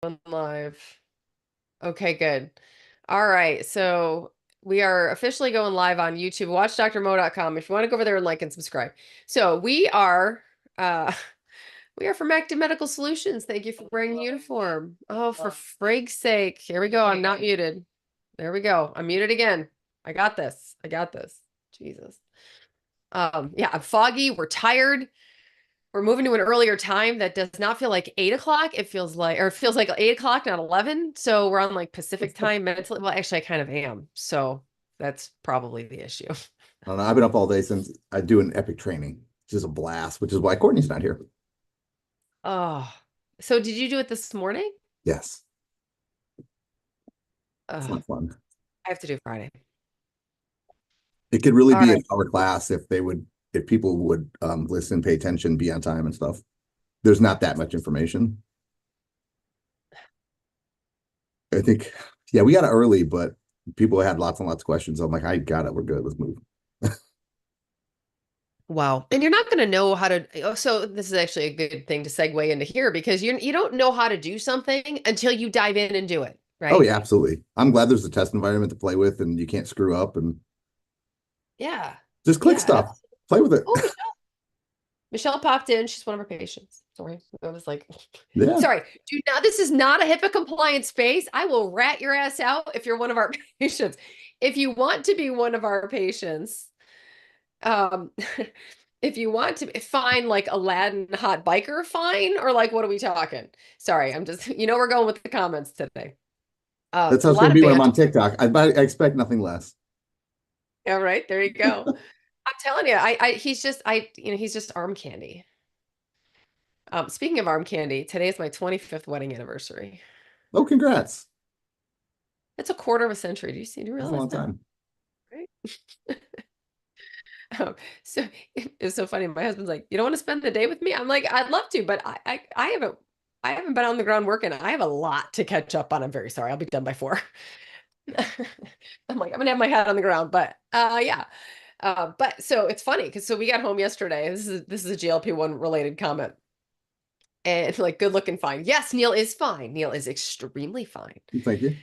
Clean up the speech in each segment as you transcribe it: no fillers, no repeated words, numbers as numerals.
Going live. Okay, good. All right. So we are officially going live on YouTube. WatchDrMo.com if you want to go over there and like and subscribe. So uh we are from Active Medical Solutions. Thank you for wearing the uniform. Oh, for frig's sake. Here we go. I'm not muted. There we go. I'm muted again. I got this. I got this. Jesus. Yeah, I'm foggy. We're tired. We're moving to an earlier time that does not feel like 8 o'clock. It feels like 8 o'clock, not 11. So we're on like Pacific time mentally. Well, actually, I kind of am. So that's probably the issue. I don't know. I've been up all day since I do an epic training, which is a blast, which is why Courtney's not here. Oh, so did you do it this morning? Yes, it's Oh, not fun. I have to do Friday. It could really All be an right. hour class if people would listen, pay attention, be on time and stuff. There's not that much information. I think, yeah, we got it early, but people had lots and lots of questions. I'm like, I got it. We're good. Let's move. Wow. And you're not going to know how to. So this is actually a good thing to segue into here because you don't know how to do something until you dive in and do it, Oh, right? yeah, absolutely. I'm glad there's a test environment to play with and you can't screw up and Yeah. just click Yeah. stuff. Play with it. Oh, Michelle popped in. She's one of our patients. Sorry. I was like, Yeah. sorry. Do not, this is not a HIPAA compliant space. I will rat your ass out if you're one of our patients. If you want to be one of our patients, um, if you want to find like Aladdin hot biker, fine. Or like, what are we talking? Sorry. We're going with the comments today. That's A how it's going lot to of be when I'm banter. on TikTok. I expect nothing less. All right. There you go. I'm telling you, he's just arm candy. Speaking of arm candy, today is my 25th wedding anniversary. Oh, congrats. That's a quarter of a century. Do you That's a realize long that? time. Right? So it's so funny. My husband's like, "You don't want to spend the day with me?" I'm like, "I'd love to, but I haven't been on the ground working. I have a lot to catch up on. I'm very sorry. I'll be done by 4." I'm like, I'm gonna have my head on the ground, but yeah. But so it's funny because so we got home yesterday. This is a GLP-1 related comment. And like good looking fine. Yes, Neil is fine. Neil is extremely fine. Thank you.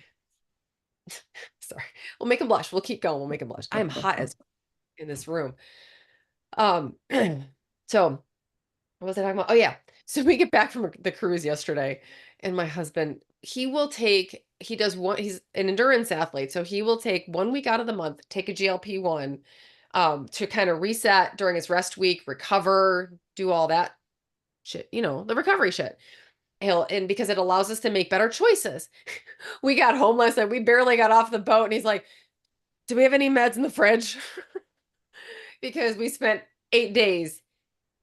Sorry. We'll make him blush. We'll keep going. We'll make him blush. I am hot as in this room. Um, so what was I talking about? Oh yeah. So we get back from the cruise yesterday, and my husband, he's an endurance athlete, so he will take 1 week out of the month, take a GLP-1, to kind of reset during his rest week, recover, do all that shit, the recovery shit. And because it allows us to make better choices. We got home last night. We barely got off the boat, and he's like, "Do we have any meds in the fridge?" Because we spent 8 days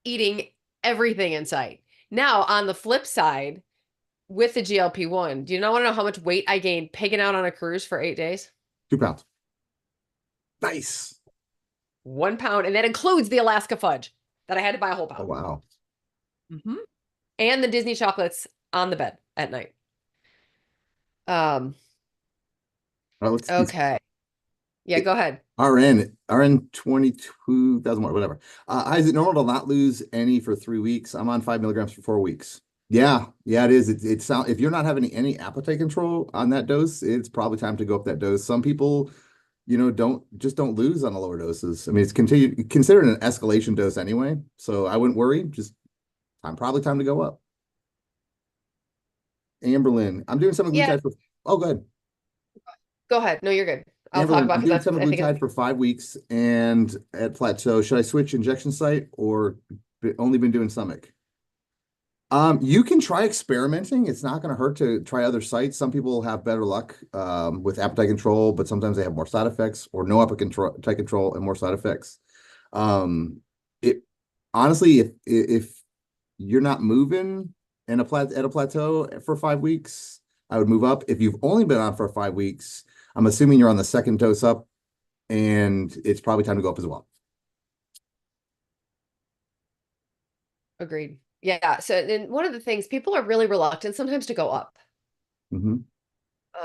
eating everything in sight. Now, on the flip side, with the GLP-1, do you not want to know how much weight I gained pigging out on a cruise for 8 days? 2 pounds. Nice. 1 pound, and that includes the Alaska fudge that I had to buy a whole Oh, pound. wow. Hmm. And the Disney chocolates on the bed at night. Um, All right, let's see. okay. Yeah, go ahead. RN 22,000, whatever. Is it normal to not lose any for 3 weeks? I'm on 5 milligrams for 4 weeks. Yeah, yeah, it is. If you're not having any appetite control on that dose, it's probably time to go up that dose. Some people, don't lose on the lower doses. I mean, it's considered an escalation dose anyway, so I wouldn't worry. Just probably time to go up. Amberlyn, I'm doing Yeah, semaglutide for. Oh, good. go ahead. No, you're good. I'll talk Amberlyn, about I'm doing because I think semaglutide for 5 weeks and at plateau. Should I switch injection site or only been doing stomach? You can try experimenting. It's not going to hurt to try other sites. Some people have better luck with appetite control, but sometimes they have more side effects or no appetite control and more side effects. It honestly, if you're not moving at a plateau for 5 weeks, I would move up. If you've only been on for 5 weeks, I'm assuming you're on the second dose up, and it's probably time to go up as well. agreed. Yeah. So then one of the things people are really reluctant sometimes to go up. Mm-hmm.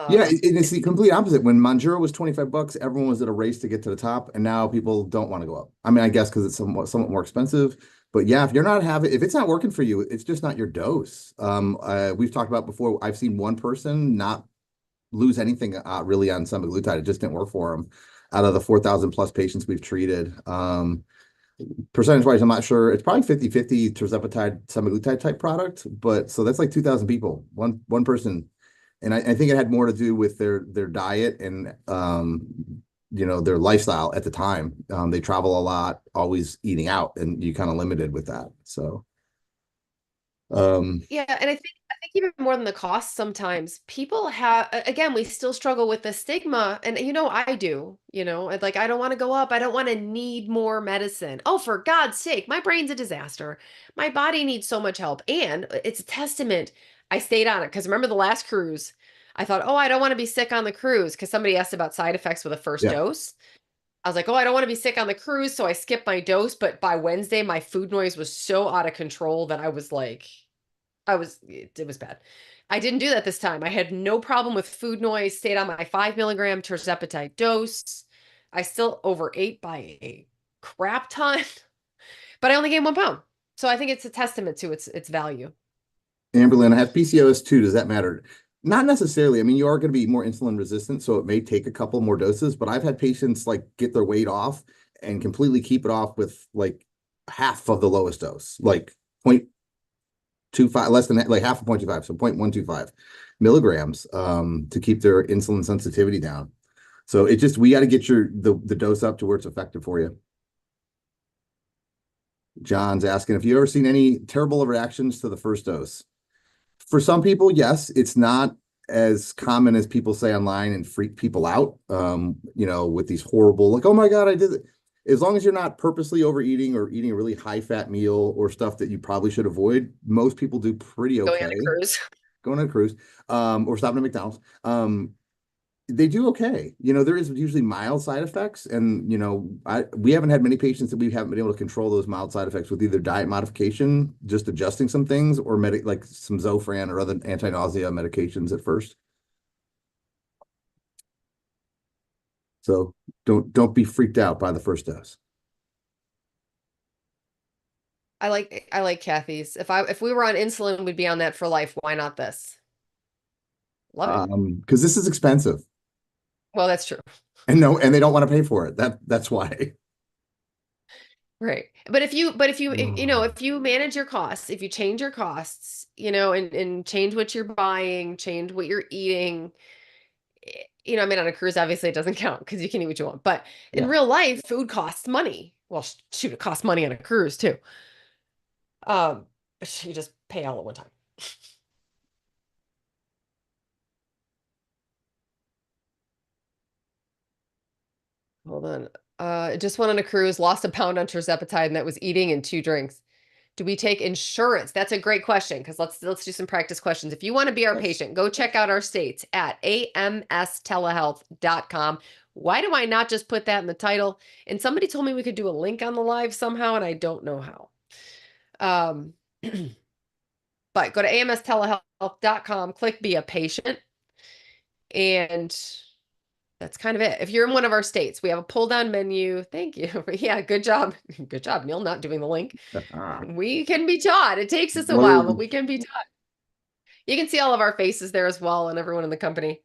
Yeah, and it's It's the complete opposite. When Manjaro was 25 bucks, everyone was at a race to get to the top, and now people don't want to go up. I mean, I guess because it's somewhat more expensive, But yeah, if it's not working for you, it's just not your dose. We've talked about before. I've seen one person not lose anything really on semaglutide. It just didn't work for them. Out of the 4,000 plus patients we've treated, percentage wise, I'm not sure. It's probably 50-50 tirzepatide, semaglutide type product, but so that's like 2,000 people, one person. And I think it had more to do with their diet and their lifestyle at the time. They travel a lot, always eating out, and you kind of limited with that. So um Yeah, and I think even more than the cost sometimes people have again, we still struggle with the stigma and I do, like I don't want to go up, I don't want to need more medicine. Oh, for God's sake, my brain's a disaster. My body needs so much help and it's a testament I stayed on it because remember the last cruise, I thought, "Oh, I don't want to be sick on the cruise" because somebody asked about side effects with a first yeah. dose. I was like, "Oh, I don't want to be sick on the cruise," so I skipped my dose, but by Wednesday my food noise was so out of control that I was like it was bad. I didn't do that this time. I had no problem with food noise, stayed on my 5 milligram tirzepatide dose. I still overate by a crap ton, but I only gained 1 pound. So I think it's a testament to its value. Amberlynn, I have PCOS too. Does that matter? Not necessarily. I mean, you are going to be more insulin resistant, so it may take a couple more doses, but I've had patients like get their weight off and completely keep it off with like half of the lowest dose, like 0.25, less than like half of 0.25, so 0.125 milligrams to keep their insulin sensitivity down. So it just we got to get the dose up to where it's effective for you. John's asking if you ever seen any terrible reactions to the first dose. For some people, yes, it's not as common as people say online and freak people out, with these horrible, like, oh my God, I did it. As long as you're not purposely overeating or eating a really high fat meal or stuff that you probably should avoid, most people do pretty Going on a okay cruise. going on a cruise, or stopping at McDonald's. They do okay. There is usually mild side effects, and we haven't had many patients that we haven't been able to control those mild side effects with either diet modification, just adjusting some things, or like some Zofran or other anti-nausea medications at first. So don't be freaked out by the first dose. I like Kathy's. If we were on insulin, we'd be on that for life. Why not this? Love it. Because this is expensive, Well, that's true. and no, and they don't want to pay for it. That's why. Right. But if you Oh, if you manage your costs, if you change your costs, and change what you're buying, change what you're eating, I mean, on a cruise, obviously it doesn't count because you can eat what you want. But in yeah. real life, food costs money. Well, shoot, it costs money on a cruise too. Um, you just pay all at one time. Hold on. Just went on a cruise, lost a pound on tirzepatide, and that was eating and 2 drinks. Do we take insurance? That's a great question because let's do some practice questions. If you want to be our Yes. patient, go check out our states at amstelehealth.com. Why do I not just put that in the title? And somebody told me we could do a link on the live somehow, and I don't know how. Um, but go to amstelehealth.com, click be a patient, and that's kind of it. If you're in one of our states, we have a pull down menu. Thank you. Yeah, good job. Good job, Neil, not doing the link. We can be taught. It takes us a What are while, but we can be taught. You can see all of our faces there as well and everyone in the company.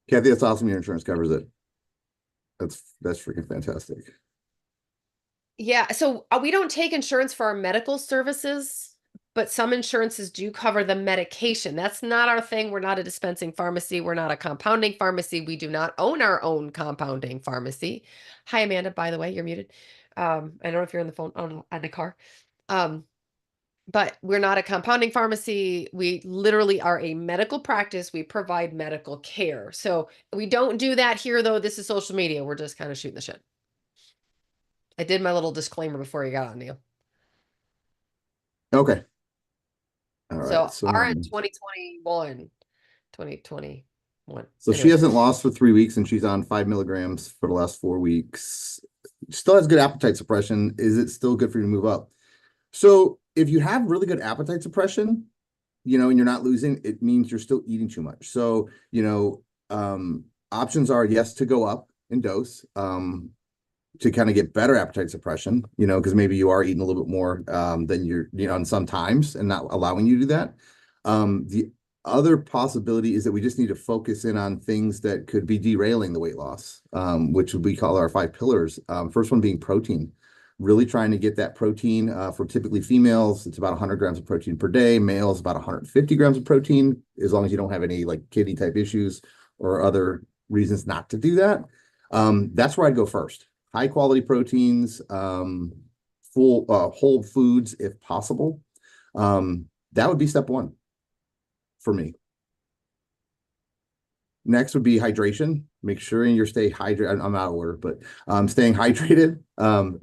Kathy? That's awesome. Your insurance covers it. That's freaking fantastic. Yeah, so we don't take insurance for our medical services, but some insurances do cover the medication. That's not our thing. We're not a dispensing pharmacy. We're not a compounding pharmacy. We do not own our own compounding pharmacy. Hi, Amanda, by the way, you're muted. I don't know if you're on the phone on the car. Um, but we're not a compounding pharmacy. We literally are a medical practice. We provide medical care. So we don't do that here, though. This is social media. We're just kind of shooting the shit. I did my little disclaimer before you got on, Neil. Okay. All right. So So our in 2021, 2021. So she Anyways, hasn't lost for 3 weeks and she's on 5 milligrams for the last 4 weeks. Still has good appetite suppression. Is it still good for you to move up? So if you have really good appetite suppression, and you're not losing, it means you're still eating too much. So, options are yes to go up in dose. to kind of get better appetite suppression, because maybe you are eating a little bit more than you're, on some times and not allowing you to do that. The other possibility is that we just need to focus in on things that could be derailing the weight loss, which we call our 5 pillars. First one being protein. Really trying to get that protein for typically females, it's about 100 grams of protein per day. Males, about 150 grams of protein, as long as you don't have any like kidney type issues or other reasons not to do that. That's where I'd go first. High quality proteins, full whole foods if possible. That would be step one for me. Next would be hydration. Make sure you stay hydrated. I'm out of order, but staying hydrated,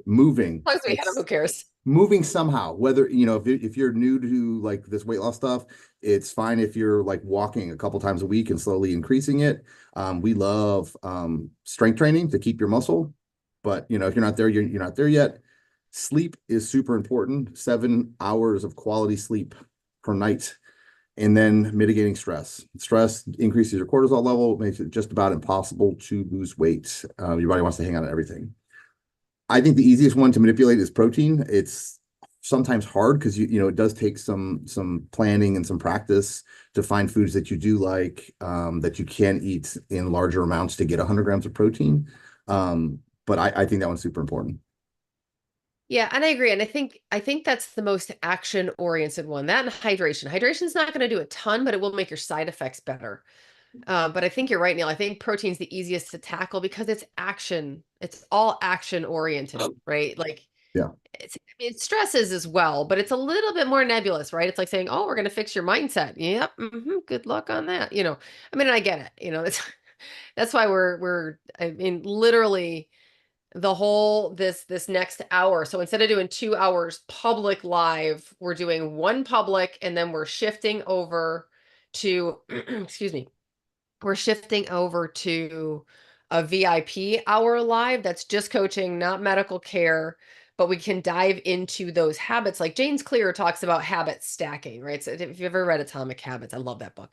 moving. As long as we had them, who cares? Moving somehow, whether, if you're new to like this weight loss stuff, it's fine if you're like walking a couple times a week and slowly increasing it. We love strength training to keep your muscle, but if you're not there, you're not there yet. Sleep is super important. 7 hours of quality sleep per night. And then mitigating stress. Stress increases your cortisol level, makes it just about impossible to lose weight. Your body wants to hang on to everything. I think the easiest one to manipulate is protein. It's sometimes hard because it does take some planning and some practice to find foods that you do like, that you can eat in larger amounts to get 100 grams of protein. But I think that one's super important. Yeah, and I agree. And I think that's the most action-oriented one. That and hydration. Hydration is not going to do a ton, but it will make your side effects better. But I think you're right, Neil. I think protein's the easiest to tackle because it's action. It's all action oriented, right? Like Yeah. it stresses as well, but it's a little bit more nebulous, right? It's like saying, "Oh, we're going to fix your mindset." Yep. Good luck on that. I mean, I get it. That's why I mean, literally the whole this next hour. So instead of doing 2 hours public live, we're doing one public and then we're shifting over to excuse me. We're shifting over to a VIP hour live that's just coaching, not medical care, but we can dive into those habits. Like James Clear talks about habit stacking, right? So if you've ever read Atomic Habits, I love that book.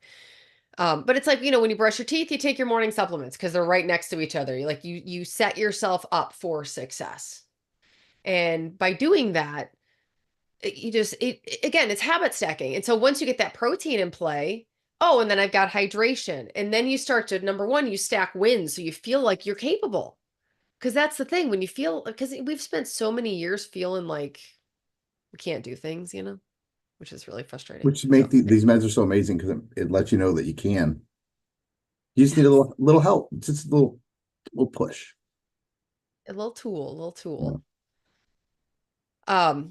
But it's like, when you brush your teeth, you take your morning supplements because they're right next to each other. You set yourself up for success. And by doing that, again, it's habit stacking. And so once you get that protein in play, oh, and then I've got hydration. And then you start to, number one, you stack wins. So you feel like you're capable. Because that's the thing when you feel, because we've spent so many years feeling like we can't do things, which is really frustrating. Which make So, these meds are so amazing because it lets you know that you can. You just need a yes, little help. It's just a little push. a little tool, a little Yeah. tool.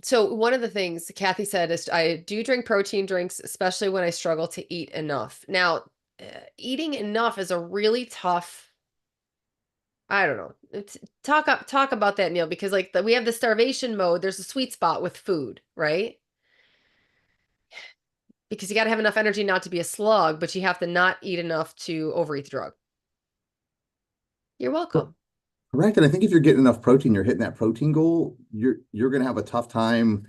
So one of the things Kathy said is I do drink protein drinks, especially when I struggle to eat enough. Now, eating enough is a really tough, I don't know. Talk about that, Neil, because like we have the starvation mode, there's a sweet spot with food, right? Because you got to have enough energy not to be a slug, but you have to not eat enough to overeat the drug. You're welcome. Correct. And I think if you're getting enough protein, you're hitting that protein goal, you're gonna have a tough time,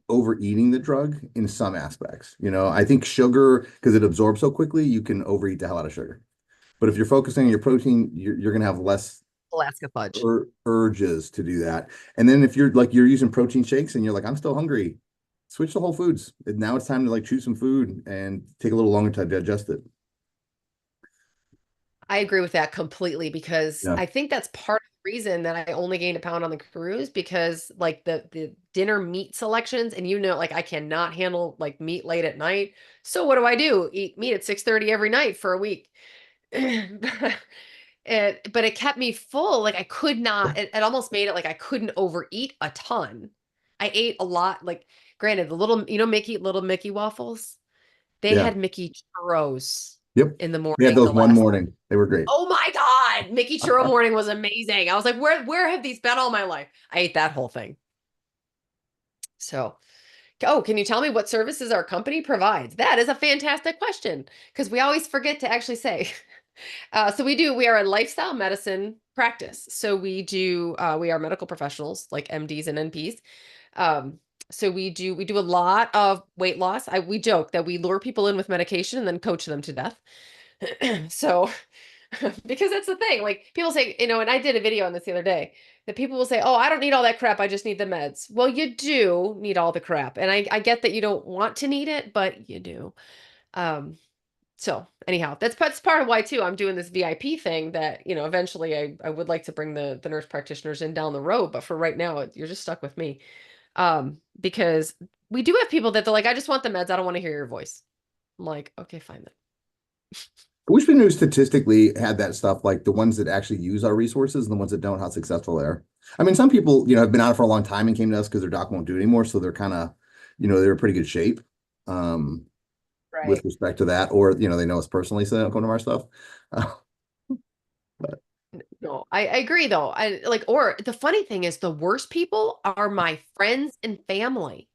overeating the drug in some aspects. I think sugar, because it absorbs so quickly, you can overeat the hell out of sugar. But if you're focusing on your protein, you're gonna have less Alaska fudge. urges to do that. And then if you're using protein shakes and you're like, I'm still hungry, switch to Whole Foods. And now it's time to like choose some food and take a little longer to digest it. I agree with that completely because Yeah. I think that's part of the reason that I only gained a pound on the cruise because like the dinner meat selections and like I cannot handle like meat late at night. So what do? Eat meat at 6:30 every night for a week. But it kept me full. Like I could not, it almost made it like I couldn't overeat a ton. I ate a lot. Like granted, the little Mickey waffles, they Yeah. had Mickey churros Yep. in the We had morning those the one last. morning. They were great. Oh my God. Mickey Churro morning was amazing. I was like, where have these been all my life? I ate that whole thing. So, oh, can you tell me what services our company provides? That is a fantastic question because we always forget to actually say. So we are a lifestyle medicine practice. So we are medical professionals like MDs and NPs. Um, so we do a lot of weight loss. We joke that we lure people in with medication and then coach them to death. So Because that's the thing. Like people say, and I did a video on this the other day that people will say, "Oh, I don't need all that crap. I just need the meds." Well, you do need all the crap. And I get that you don't want to need it, but you do. Um, so anyhow, that's part of why too I'm doing this VIP thing that, eventually I would like to bring the nurse practitioners in down the road, but for right now, you're just stuck with me. Because we do have people that they're like, I just want the meds. I don't want to hear your voice. I'm like, okay, fine then. I wish we knew statistically had that stuff, like the ones that actually use our resources and the ones that don't, how successful they are. I mean, some people, have been out for a long time and came to us because their doc won't do it anymore. So they're kind of, they're in pretty good shape with Right. respect to that. Or, they know us personally, so they don't come to our stuff. Uh, but No, I agree though. I like, or the funny thing is the worst people are my friends and family.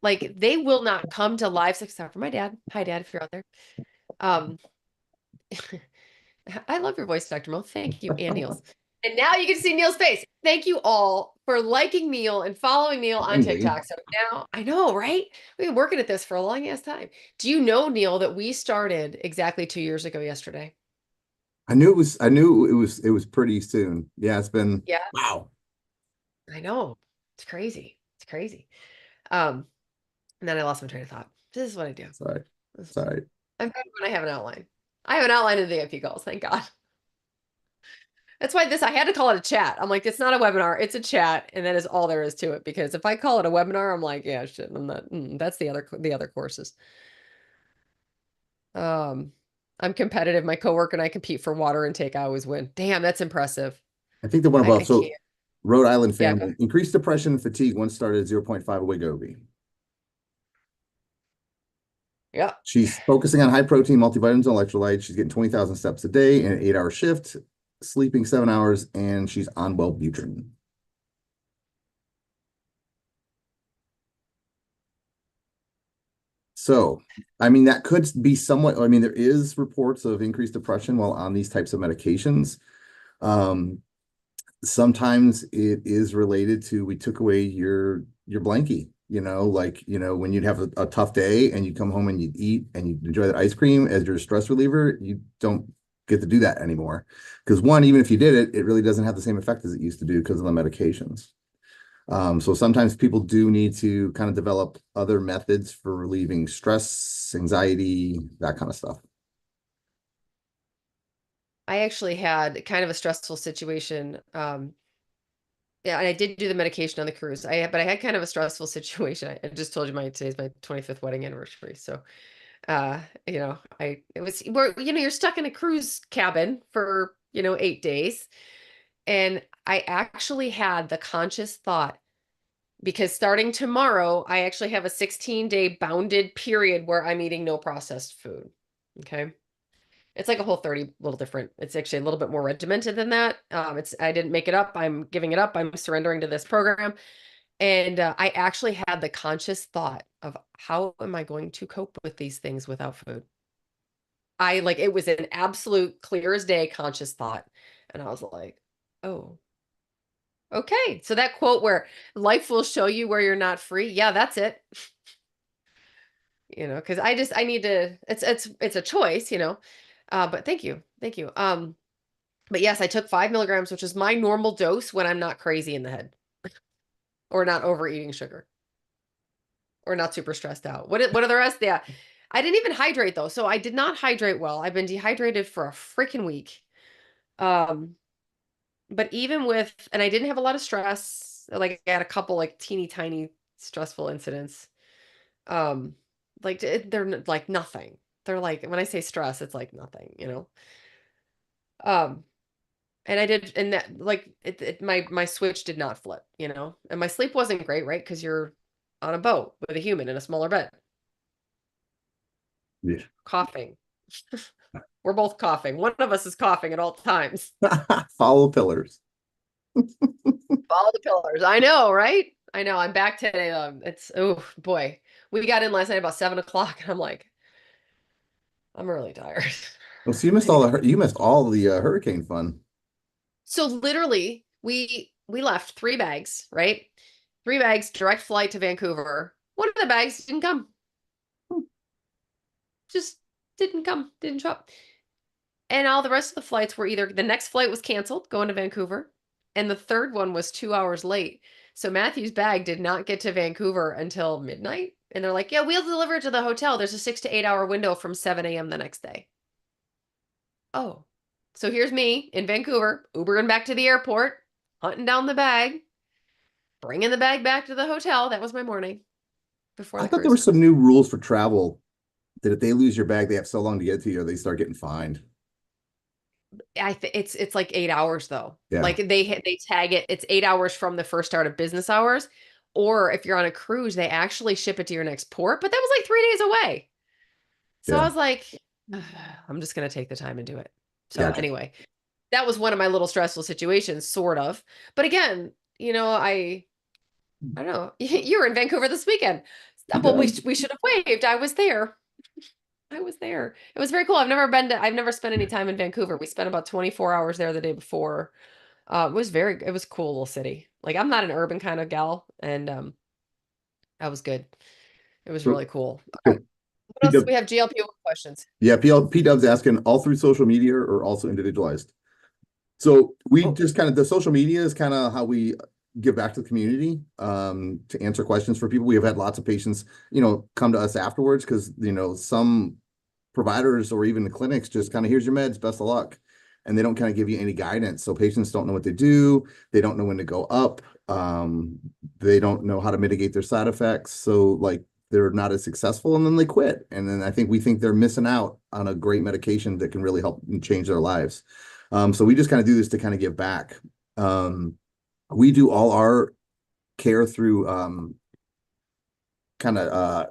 Like they will not come to lives except for my dad. Hi, Dad, if you're out there. Um, I love your voice, Dr. Mo. Thank you, and Neil's. And now you can see Neil's face. Thank you all for liking Neil and following Neil on finally, TikTok. So now I know, right? We've been working at this for a long ass time. Do you know, Neil, that we started exactly 2 years ago yesterday? I knew it was pretty soon. Yeah, it's been, Yeah, wow. I know. It's crazy. It's crazy. Um, and then I lost my train of thought. This is what I do. Sorry. This is- Sorry. I'm good when I have an outline. I have an outline of the VIP calls, thank God. That's why I had to call it a chat. I'm like, it's not a webinar, it's a chat, and that is all there is to it. Because if I call it a webinar, I'm like, yeah, shit, I'm not. That's the other courses. Um, I'm competitive. My coworker and I compete for water intake. I always win. Damn, that's impressive. I think the one I above. can't. So Rhode Island Yeah, go family increased depression and fatigue once started at zero point 0.5 a Wegovy. yeah. She's focusing on high protein multivitamins and electrolytes. She's getting 20,000 steps a day in an 8-hour shift, sleeping 7 hours, and she's on Wellbutrin. So, I mean, that could be somewhat, I mean, there is reports of increased depression while on these types of medications. Um, Sometimes it is related to we took away your blankie, like, when you'd have a tough day and you come home and you'd eat and you enjoy that ice cream as your stress reliever, you don't get to do that anymore. Because one, even if you did it, it really doesn't have the same effect as it used to do because of the medications. So sometimes people do need to kind of develop other methods for relieving stress, anxiety, that kind of stuff. I actually had kind of a stressful situation. Yeah, and I did do the medication on the cruise. But I had kind of a stressful situation. I just told you today's my 25th wedding anniversary. So, it was where, you're stuck in a cruise cabin for, 8 days. And I actually had the conscious thought because starting tomorrow, I actually have a 16-day bounded period where I'm eating no processed food. Okay. It's like a whole 30, a little different. It's actually a little bit more regimented than that. I didn't make it up. I'm giving it up. I'm surrendering to this program. And I actually had the conscious thought of how am I going to cope with these things without food? It was an absolute clear as day conscious thought. And I was like, oh, okay. So that quote where life will show you where you're not free. Yeah, that's it. Because I need to, it's a choice, but thank you. Thank you. But yes, I took 5 milligrams, which is my normal dose when I'm not crazy in the head or not overeating sugar or not super stressed out. What are the rest? Yeah. I didn't even hydrate though. So I did not hydrate well. I've been dehydrated for a freaking week. Um, but even with, and I didn't have a lot of stress. Like I had a couple like teeny tiny stressful incidents. Um, they're like nothing. They're like, when I say stress, it's like nothing. Um, And I did, and that my switch did not flip. And my sleep wasn't great, right? Because you're on a boat with a human in a smaller bed, Yeah. coughing. We're both coughing. One of us is coughing at all times. Follow pillars. Follow the pillars. I know, right? I know. I'm back today. It's oh boy. We got in last night about 7 o'clock, and I'm like, I'm really tired. Well, so you missed all the hurricane fun. So literally, we left 3 bags, right? 3 bags, direct flight to Vancouver. One of the bags didn't come. Just didn't come, didn't show up. And all the rest of the flights were either the next flight was canceled going to Vancouver, and the third one was 2 hours late. So Matthew's bag did not get to Vancouver until midnight. And they're like, yeah, we'll deliver it to the hotel. There's a 6 to 8 hour window from 7 a.m. the next day. Oh, so here's me in Vancouver, Ubering back to the airport, hunting down the bag, bringing the bag back to the hotel. That was my morning before I the thought there were cruise. some new rules for travel that if they lose your bag, they have so long to get to you, or they start getting fined. It's like 8 hours though. Yeah, Like they tag it. It's 8 hours from the first start of business hours, or if you're on a cruise, they actually ship it to your next port. But that was like 3 days away. So I yeah, was like, I'm just gonna take the time and do it. So gotcha. anyway, that was one of my little stressful situations, sort of. But again, I don't know. You were in Vancouver this weekend. He Well, we does. we should have waved. I was there. I was there. It was very cool. I've never spent any time in Vancouver. We spent about 24 hours there the day before. It was a cool little city. Like I'm not an urban kind of gal, and that was good. It was So, really cool. so What P else do Dub, we have? GLP-1 questions. yeah, P Dub's asking all through social media or also individualized. So we Oh, just kind of the social media is kind of how we give back to the community to answer questions for people. We have had lots of patients, come to us afterwards because some providers or even the clinics just kind of here's your meds, best of luck. And they don't kind of give you any guidance. So patients don't know what to do. They don't know when to go up. They don't know how to mitigate their side effects. So like they're not as successful and then they quit. And then we think they're missing out on a great medication that can really help change their lives. So we just kind of do this to kind of give back. We do all our care through kind of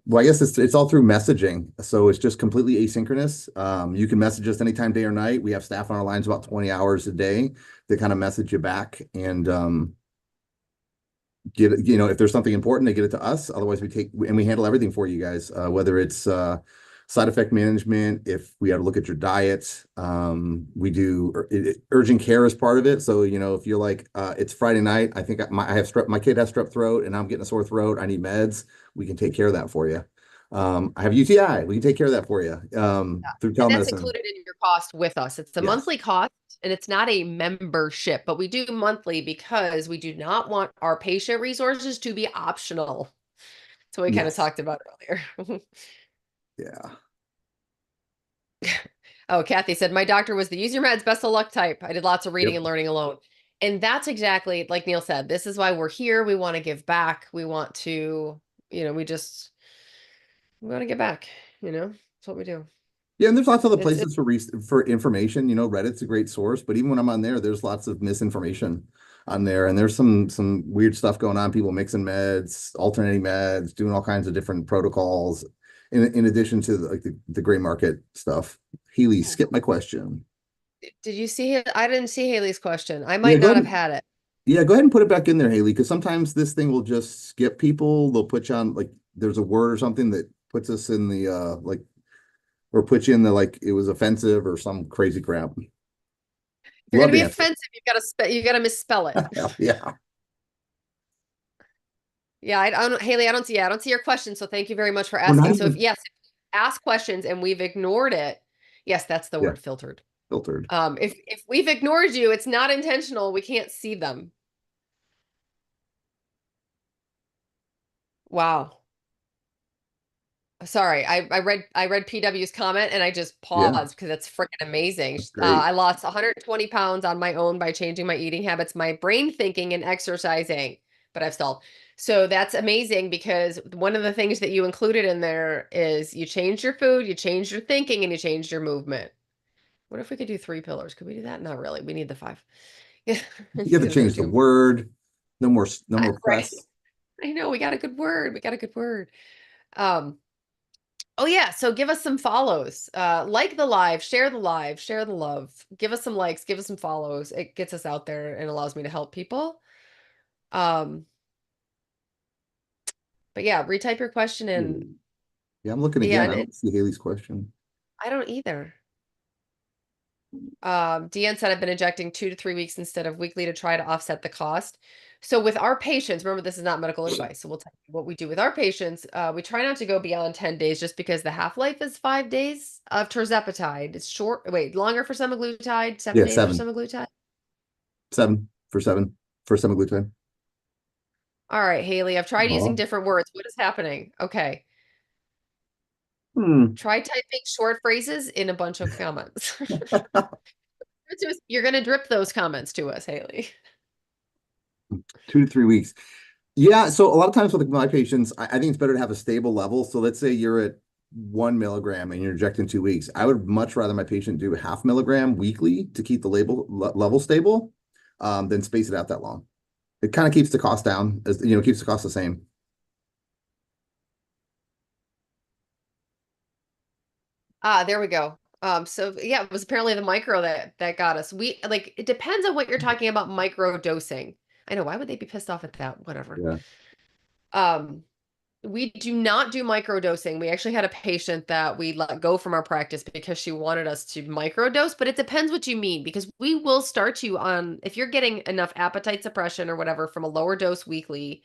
well, I guess it's all through messaging. So it's just completely asynchronous. You can message us anytime, day or night. We have staff on our lines about 20 hours a day that kind of message you back and get it, if there's something important, they get it to us. Otherwise, we handle everything for you guys, whether it's side effect management, if we had to look at your diet, we do urgent care as part of it. So, if you're like, it's Friday night, I think I have my kid has strep throat and I'm getting a sore throat, I need meds, we can take care of that for you. I have UTI, we can take care of that for you through and that's telemedicine. included in your cost with us. It's a Yes. monthly cost and it's not a membership, but we do monthly because we do not want our patient resources to be optional. So we kind of Yes. talked about earlier. Yeah. Oh, Kathy said, my doctor was the use your meds, best of luck type. I did lots of reading Yep. and learning alone. And that's exactly like Neil said, this is why we're here. We want to give back. We want to, we want to give back, that's what we do. Yeah, and there's lots of other It's places for information. Reddit's a great source, but even when I'm on there, there's lots of misinformation on there, and there's some weird stuff going on. People mixing meds, alternating meds, doing all kinds of different protocols. In addition to like the gray market stuff. Healy, skip my question. Did you see it? I didn't see Haley's question. I Yeah, might go not have ahead. had it. Yeah, go ahead and put it back in there, Haley, because sometimes this thing will just skip people. They'll put you on like there's a word or something that puts us in the like or put you in the like it was offensive or some crazy crap. If you're going Love to be to answer. offensive, you got to misspell it. Yeah. Yeah, I don't, Haley, I don't see your question. So thank you very much for We're not asking. So if even, yes, ask questions and we've ignored it. Yes, that's the yeah, word filtered. filtered. If we've ignored you, it's not intentional. We can't see them. Wow. Sorry, I read PW's comment and I just Yeah, paused because that's freaking amazing. that's great. I lost 120 pounds on my own by changing my eating habits, my brain thinking, and exercising, but I've stalled. So that's amazing because one of the things that you included in there is you changed your food, you changed your thinking, and you changed your movement. What if we could do three pillars? Could we do that? Not really. We need the five. Yeah, You have to because we're change the doing. word. No more Right. press. I know we got a good word. We got a good word. Um, Oh yeah, so give us some follows. Like the live, share the love. Give us some likes, give us some follows. It gets us out there and allows me to help people. Um, but yeah, retype your question and Ooh. Yeah, I'm looking yeah, again. I and don't see Haley's question. I don't either. Deanne said I've been injecting 2 to 3 weeks instead of weekly to try to offset the cost. So with our patients, remember this is not medical advice, so we'll tell you what we do with our patients. We try not to go beyond 10 days just because the half-life is 5 days of tirzepatide. It's short, wait, longer for semaglutide, seven Yeah, days for seven, semaglutide. 7 for semaglutide. All right, Haley, I've tried using Oh. different words. What is happening? Okay. Hmm. Try typing short phrases in a bunch of comments. You're going to drip those comments to us, Haley. 2 to 3 weeks. Yeah, so a lot of times with my patients, I think it's better to have a stable level. So let's say you're at 1 milligram and you're injecting 2 weeks. I would much rather my patient do 0.5 milligram weekly to keep the level stable, than space it out that long. It kind of keeps the cost down, as you know, keeps the cost the same. Ah, there we go. So yeah, it was apparently the micro that got us. We like it depends on what you're talking about micro dosing. I know, why would they be pissed off at that? Whatever. Yeah. Um, we do not do micro dosing. We actually had a patient that we let go from our practice because she wanted us to micro dose, but it depends what you mean because we will start you on if you're getting enough appetite suppression or whatever from a lower dose weekly,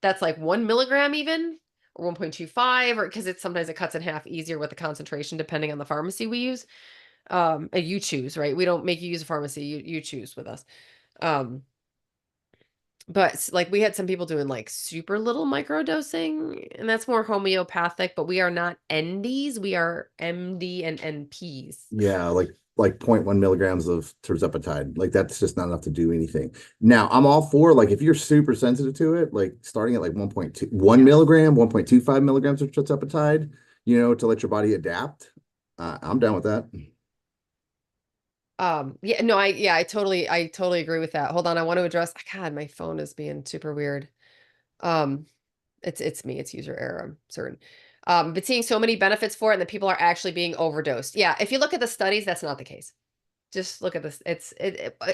that's like 1 milligram even or 1.25 or because it's sometimes it cuts in half easier with the concentration depending on the pharmacy we use. And you choose, right? We don't make you use a pharmacy, you choose with us. Um, but like we had some people doing like super little micro dosing, and that's more homeopathic, but we are not NDs, we are MD and NPs. Yeah, like 0.1 milligrams of tirzepatide. Like that's just not enough to do anything. Now, I'm all for like if you're super sensitive to it, like starting at like 1.2, 1 Yeah. milligram, 1.25 milligrams of tirzepatide, to let your body adapt. I'm down with that. Yeah, no, I totally agree with that. Hold on, I want to address, God, my phone is being super weird. Um, it's me, it's user error, I'm certain. But seeing so many benefits for it and that people are actually being overdosed. Yeah, if you look at the studies, that's not the case. Just look at this.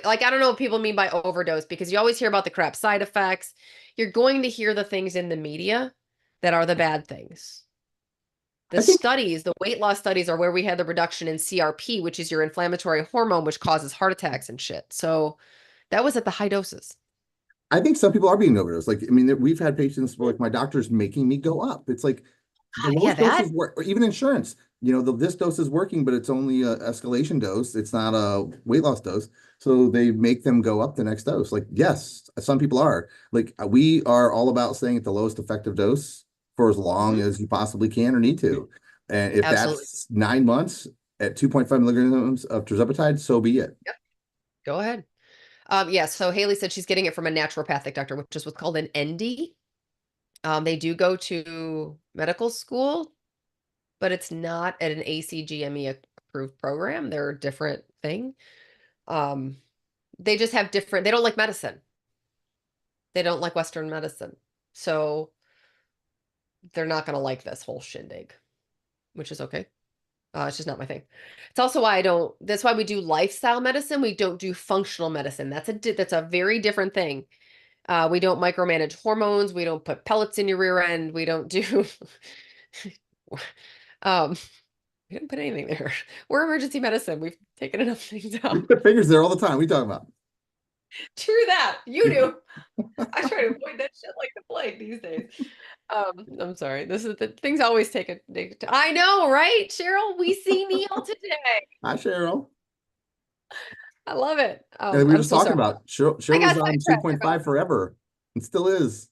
Like I don't know what people mean by overdose because you always hear about the crap side effects. You're going to hear the things in the media that are the bad things. The I think studies, the weight loss studies are where we had the reduction in CRP, which is your inflammatory hormone, which causes heart attacks and shit. So that was at the high doses. I think some people are being overdosed. Like, I mean, we've had patients where like my doctor's making me go up. It's like the Yeah, lowest that. doses work, or even insurance. This dose is working, but it's only a escalation dose. It's not a weight loss dose. So they make them go up the next dose. Like, yes, some people are. Like, we are all about staying at the lowest effective dose for as long Mhm. as you possibly can or need to. And if Absolutely. that's 9 months at 2.5 milligrams of tirzepatide, so be it. Yep. Go ahead. Yes. So Haley said she's getting it from a naturopathic doctor, which is what's called an ND. They do go to medical school, but it's not at an ACGME approved program. They're a different thing. Um, they just have different, they don't like medicine. They don't like Western medicine. So they're not going to like this whole shindig, which is okay. It's just not my thing. It's also why that's why we do lifestyle medicine. We don't do functional medicine. That's a very different thing. We don't micromanage hormones. We don't put pellets in your rear end. We don't do, um, we didn't put anything there. We're emergency medicine. We've taken enough things We out. put fingers there all the time. We talking about. True that. You do. I try to avoid that shit like the plague these days. I'm sorry. This is the things always I know, right, Cheryl? We see Neil today. Hi, Cheryl. I love it. And we were I'm just so talking sorry. about I Cheryl got was on sidetracked. I 2.5 forever and still is.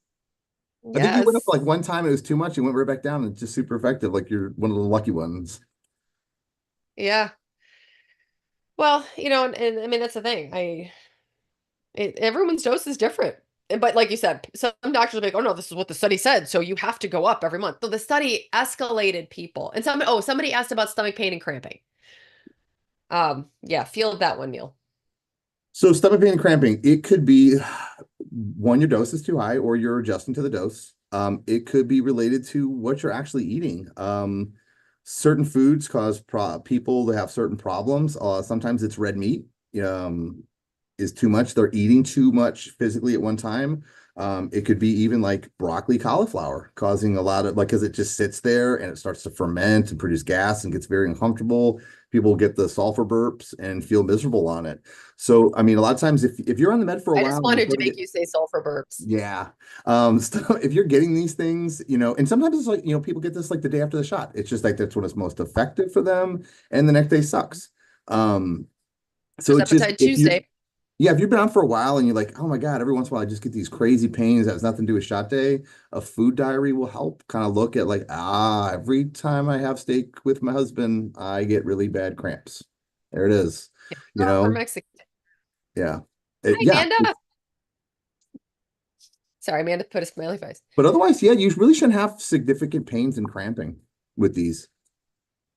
I think you went up Yes. like one time, it was too much. You went right back down and it's just super effective. Like you're one of the lucky ones. Yeah. Well, and I mean that's the thing. Everyone's dose is different. But like you said, some doctors will be like, "Oh no, this is what the study said, so you have to go up every month." So the study escalated people. And somebody asked about stomach pain and cramping. Yeah, field that one, Neil. So stomach pain and cramping, it could be one, your dose is too high or you're adjusting to the dose. It could be related to what you're actually eating. Certain foods cause people to have certain problems. Sometimes it's red meat. Um, is too much. They're eating too much physically at one time. It could be even like broccoli, cauliflower, causing a lot of like because it just sits there and it starts to ferment and produce gas and gets very uncomfortable. People get the sulfur burps and feel miserable on it. So, I mean, a lot of times if you're on the med for a I while just and you wanted to sort of make get you say sulfur burps. yeah. So if you're getting these things, and sometimes it's like, people get this like the day after the shot. It's just like that's when it's most effective for them, and the next day sucks. Um, so There's it's just Appetite Tuesday. yeah, if you've been on for a while and you're like, oh my God, every once in a while I just get these crazy pains that has nothing to do with shot day, a food diary will help kind of look at like, every time I have steak with my husband, I get really bad cramps. There it is. You Girl from know, Mexico. yeah. Hi, Yeah. Amanda. Sorry, Amanda put a smiley face. But otherwise, yeah, you really shouldn't have significant pains and cramping with these.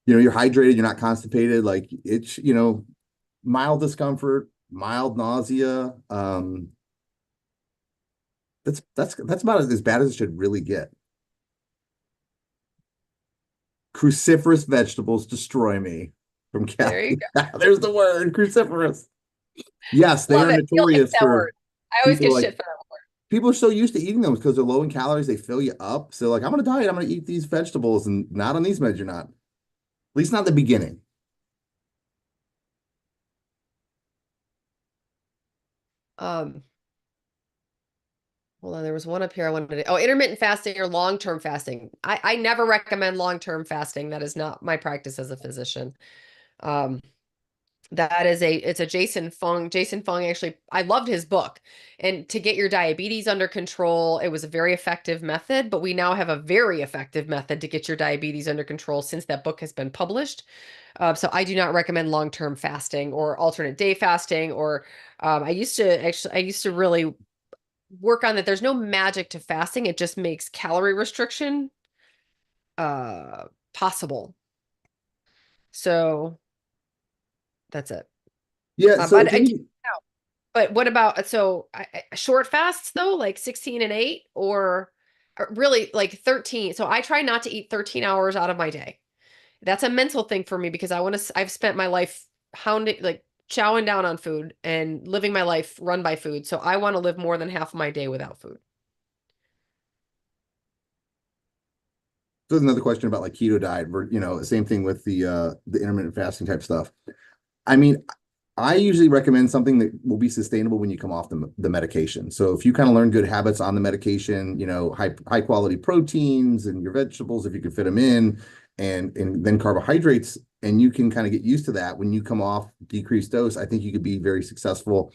You're hydrated, you're not constipated, like it's, mild discomfort, mild nausea. That's about as bad as it should really get. Cruciferous vegetables destroy me from There you Kathy. go. There's the word, cruciferous. Yes, they Love are it. You'll like notorious that for word. I always people get like shit for that word. people are so used to eating them because they're low in calories, they fill you up. So like, I'm gonna diet, I'm gonna eat these vegetables, and not on these meds, you're not. At least not the beginning. Um, Hold on, there was one up here I wanted to. Oh, intermittent fasting or long-term fasting. I never recommend long-term fasting. That is not my practice as a physician. Um, it's a Jason Fung. Jason Fung actually, I loved his book. And to get your diabetes under control, it was a very effective method, but we now have a very effective method to get your diabetes under control since that book has been published. So I do not recommend long-term fasting or alternate day fasting or I used to really work on that. There's no magic to fasting. It just makes calorie restriction possible. So that's it. Yeah, so if But you're I do gonna know. But what about short fasts though, like 16 and 8 or really like 13. So I try not to eat 13 hours out of my day. That's a mental thing for me because I've spent my life hounding like chowing down on food and living my life run by food. So I want to live more than half of my day without food. There's another question about like keto diet, same thing with the intermittent fasting type stuff. I mean, I usually recommend something that will be sustainable when you come off the medication. So if you kind of learn good habits on the medication, high quality proteins and your vegetables, if you can fit them in, and then carbohydrates, and you can kind of get used to that when you come off decreased dose, I think you could be very successful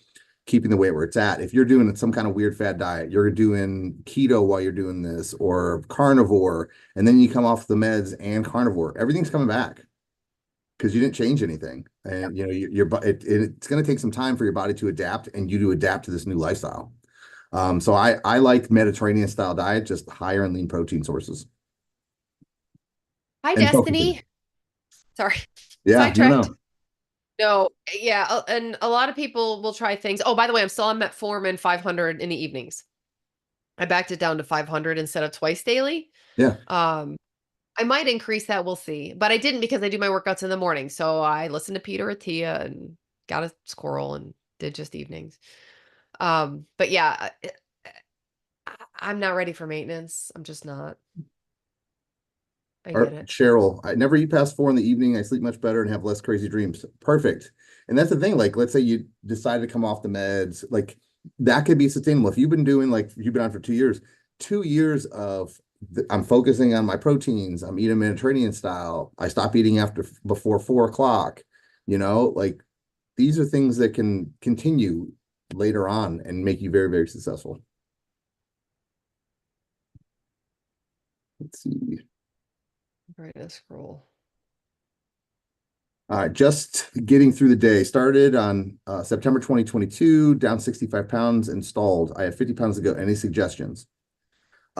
keeping the weight where it's at. If you're doing some kind of weird fad diet, you're doing keto while you're doing this, or carnivore, and then you come off the meds and carnivore, everything's coming back because you didn't change anything. And it's going to take some time for your body to adapt and you to adapt to this new lifestyle. So I like Mediterranean style diet, just higher in lean protein sources Hi, and focusing. Destiny. Sorry. Yeah, no, Sidetracked. no. No, yeah, and a lot of people will try things. Oh, by the way, I'm still on metformin 500 in the evenings. I backed it down to 500 instead of twice daily. Yeah. Um, I might increase that, we'll see. But I didn't because I do my workouts in the morning. So I listened to Peter Attia and got a squirrel and did just evenings. But yeah, I'm not ready for maintenance. I'm just not. I Or get it. Cheryl, I never eat past 4 in the evening. I sleep much better and have less crazy dreams. Perfect. And that's the thing. Like, let's say you decide to come off the meds, like that could be sustainable. If you've been doing like you've been on for 2 years, 2 years of I'm focusing on my proteins. I'm eating Mediterranean style. I stop eating before 4 o'clock. Like these are things that can continue later on and make you very, very successful. Let's see. Right, let's scroll. Just getting through the day. Started on September 2022, down 65 pounds, installed. I have 50 pounds to go. Any suggestions?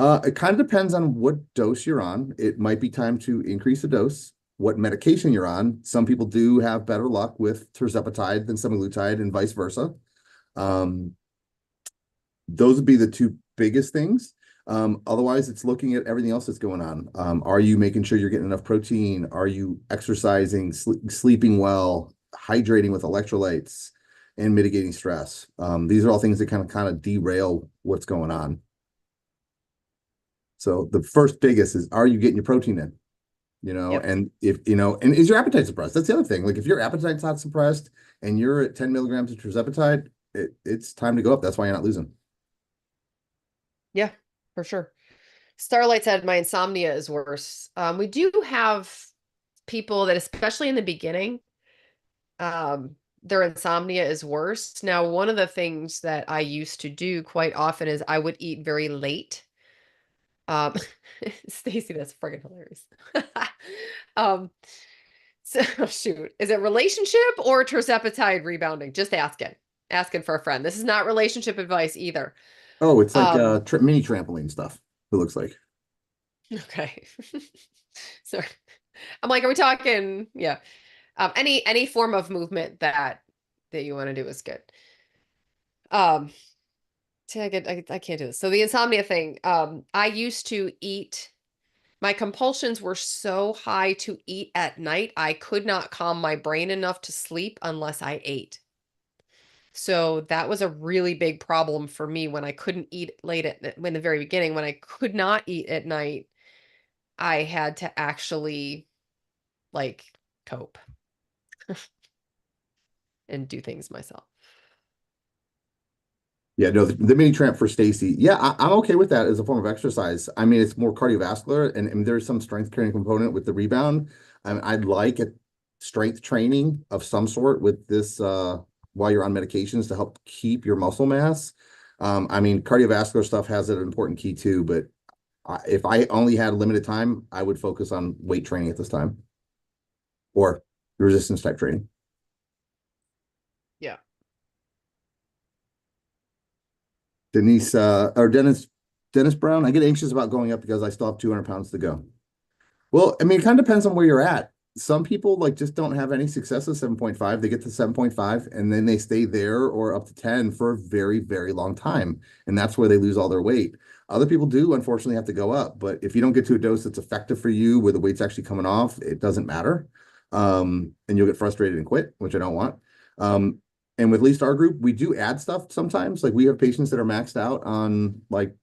It kind of depends on what dose you're on. It might be time to increase the dose, what medication you're on. Some people do have better luck with tirzepatide than semaglutide and vice versa. Um, those would be the two biggest things. Otherwise, it's looking at everything else that's going on. Are you making sure you're getting enough protein? Are you exercising, sleeping well, hydrating with electrolytes? and mitigating stress. These are all things that kind of derail what's going on. So the first biggest is, are you getting your protein in? Yep. And if and is your appetite suppressed? That's the other thing. Like if your appetite's not suppressed and you're at 10 milligrams of tirzepatide, it's time to go up. That's why you're not losing. Yeah, for sure. Starlight said my insomnia is worse. We do have people that, especially in the beginning, their insomnia is worse. Now, one of the things that I used to do quite often is I would eat very late. Um, Stacy, that's friggin' hilarious. Um, so shoot, is it relationship or terzepatide rebounding? Just asking for a friend. This is not relationship advice either. Oh, it's like Um, mini trampoline stuff, it looks like. okay. So I'm like, are we talking? Yeah. Any form of movement that you want to do is good. Um, see, I can't do this. So the insomnia thing. I used to eat. My compulsions were so high to eat at night, I could not calm my brain enough to sleep unless I ate. So that was a really big problem for me when I couldn't eat late in the very beginning. When I could not eat at night, I had to actually like cope and do things myself. Yeah, no, the mini tramp for Stacy. Yeah, I'm okay with that as a form of exercise. I mean, it's more cardiovascular, and there's some strength training component with the rebound. I'd like a strength training of some sort with this while you're on medications to help keep your muscle mass. I mean, cardiovascular stuff has an important key too, but if I only had limited time, I would focus on weight training at this time or resistance type training. Yeah. Dennis Brown, I get anxious about going up because I still have 200 pounds to go. Well, I mean, it kind of depends on where you're at. Some people like just don't have any success with 7.5. They get to 7.5 and then they stay there or up to 10 for a very, very long time. And that's where they lose all their weight. Other people do unfortunately have to go up, but if you don't get to a dose that's effective for you where the weight's actually coming off, it doesn't matter. And you'll get frustrated and quit, which I don't want. And with at least our group, we do add stuff sometimes. Like we have patients that are maxed out on like,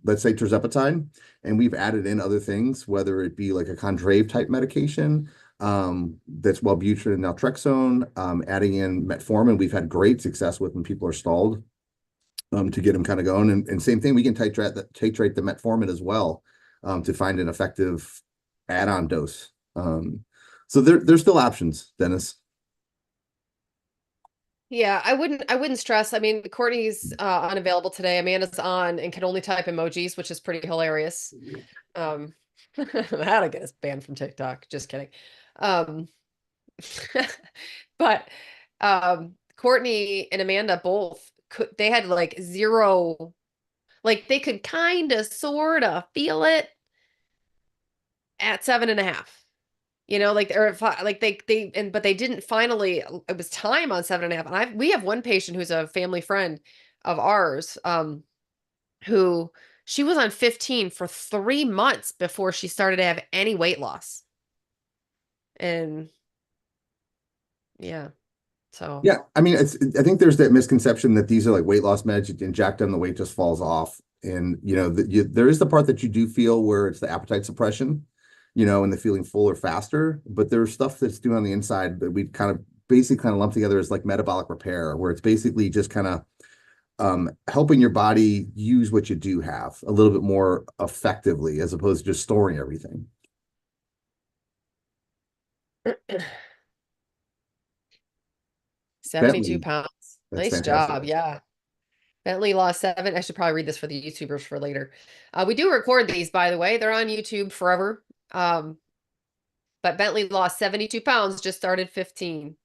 let's say tirzepatide, and we've added in other things, whether it be like a Contrave type medication, that's Wellbutrin and naltrexone, adding in metformin. We've had great success with when people are stalled, to get them kind of going. And same thing, we can titrate the metformin as well, to find an effective add-on dose. So there's still options, Dennis. Yeah, I wouldn't stress. I mean, Courtney's unavailable today. Amanda's on and can only type emojis, which is pretty hilarious. Um that'll get us banned from TikTok. Just kidding. Um but Courtney and Amanda both they had like zero, like they could kind of sort of feel it at 7.5. Like or like but they didn't finally. It was time on 7.5, and we have one patient who's a family friend of ours, who she was on 15 for 3 months before she started to have any weight loss, and yeah, so Yeah, I mean, I think there's that misconception that these are like weight loss meds. You inject them, the weight just falls off. And there is the part that you do feel where it's the appetite suppression, and the feeling fuller faster. But there's stuff that's doing on the inside that we kind of basically kind of lump together as like metabolic repair, where it's basically just kind of helping your body use what you do have a little bit more effectively, as opposed to just storing everything. 72 Bentley, pounds. that's Nice fantastic. job. Yeah. Bentley lost 7. I should probably read this for the YouTubers for later. We do record these, by the way. They're on YouTube forever. But Bentley lost 72 pounds, just started 15.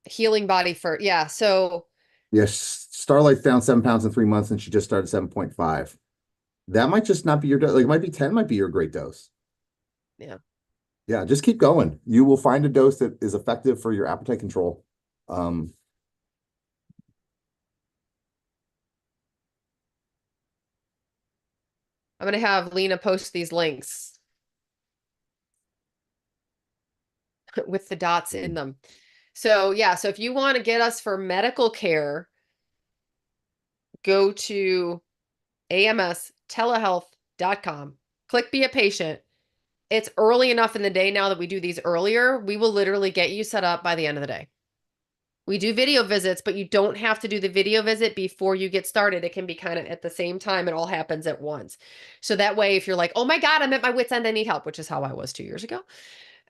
Healing body for, yeah. So, Yes, Starlight found 7 pounds in 3 months, and she just started 7.5. That might just not be your dose. Like it might be 10, might be your great dose. yeah. Yeah, just keep going. You will find a dose that is effective for your appetite control. Um, I'm going to have Lena post these links with the dots in them. So yeah, so if you want to get us for medical care, go to amstelehealth.com. Click be a patient. It's early enough in the day now that we do these earlier. We will literally get you set up by the end of the day. We do video visits, but you don't have to do the video visit before you get started. It can be kind of at the same time. It all happens at once. So that way, if you're like, oh my God, I'm at my wit's end, I need help, which is how I was 2 years ago.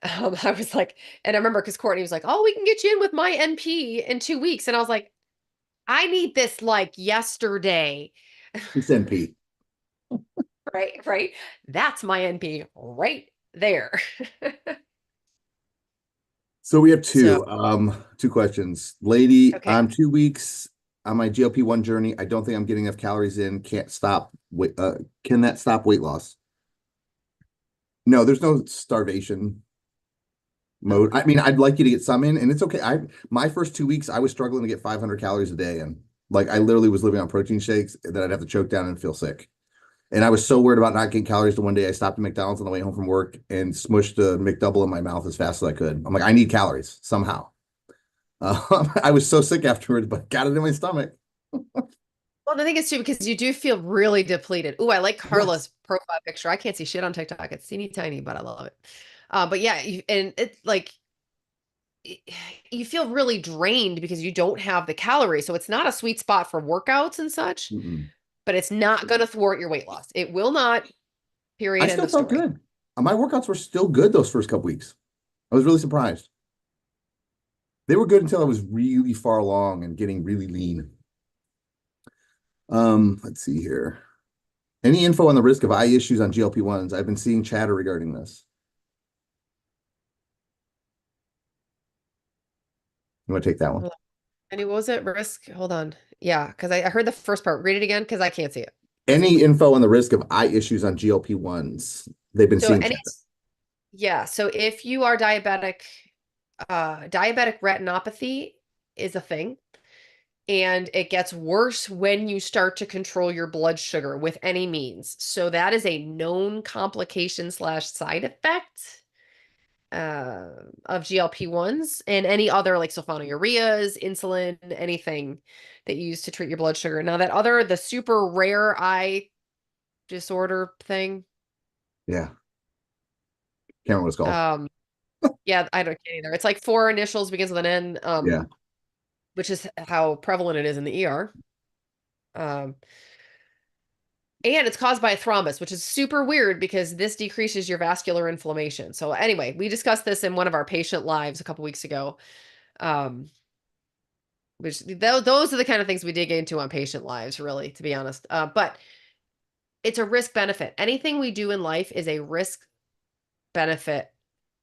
I was like, and I remember because Courtney was like, oh, we can get you in with my NP in 2 weeks. And I was like, I need this like yesterday. It's NP. Right, right. That's my NP right there. So we have So, two questions. Lady, okay. I'm 2 weeks on my GLP-1 journey. I don't think I'm getting enough calories in. Can't stop. Can that stop weight loss? No, there's no starvation No. mode. I mean, I'd like you to get some in, and it's okay. My first 2 weeks, I was struggling to get 500 calories a day, and like I literally was living on protein shakes that I'd have to choke down and feel sick. And I was so worried about not getting calories that one day I stopped at McDonald's on the way home from work and smushed a McDouble in my mouth as fast as I could. I'm like, I need calories somehow. I was so sick afterwards, but got it in my stomach. Well, the thing is too, because you do feel really depleted. Ooh, I like Yes. Carla's profile picture. I can't see shit on TikTok. It's teeny tiny, but I love it. But yeah, and it's like y- you feel really drained because you don't have the calories. So it's not a sweet spot for workouts and such, Mm-mm. but it's not going to thwart your weight loss. It will not, I period, end still of felt story. good. My workouts were still good those first couple weeks. I was really surprised. They were good until I was really far along and getting really lean. Let's see here. Any info on the risk of eye issues on GLP-1s? I've been seeing chatter regarding this. You want to take that one? Hold on. And what was it? Risk? Hold on. Yeah, because I heard the first part. Read it again because I can't see it. Any info on the risk of eye issues on GLP-1s? They've been So seeing any, chatter. yeah. So if you are diabetic, diabetic retinopathy is a thing. And it gets worse when you start to control your blood sugar with any means. So that is a known complication slash side effect of GLP-1s and any other like sulfonylureas, insulin, anything that you use to treat your blood sugar. Now that other, the super rare eye disorder thing, Yeah. Can't remember what it's called. um, yeah, I don't get either. It's like four initials, begins with an N, Yeah. which is how prevalent it is in the ER. Um, And it's caused by a thrombus, which is super weird because this decreases your vascular inflammation. So anyway, we discussed this in one of our patient lives a couple weeks ago. Um, which those are the kind of things we dig into on patient lives, really, to be honest. But it's a risk benefit. Anything we do in life is a risk benefit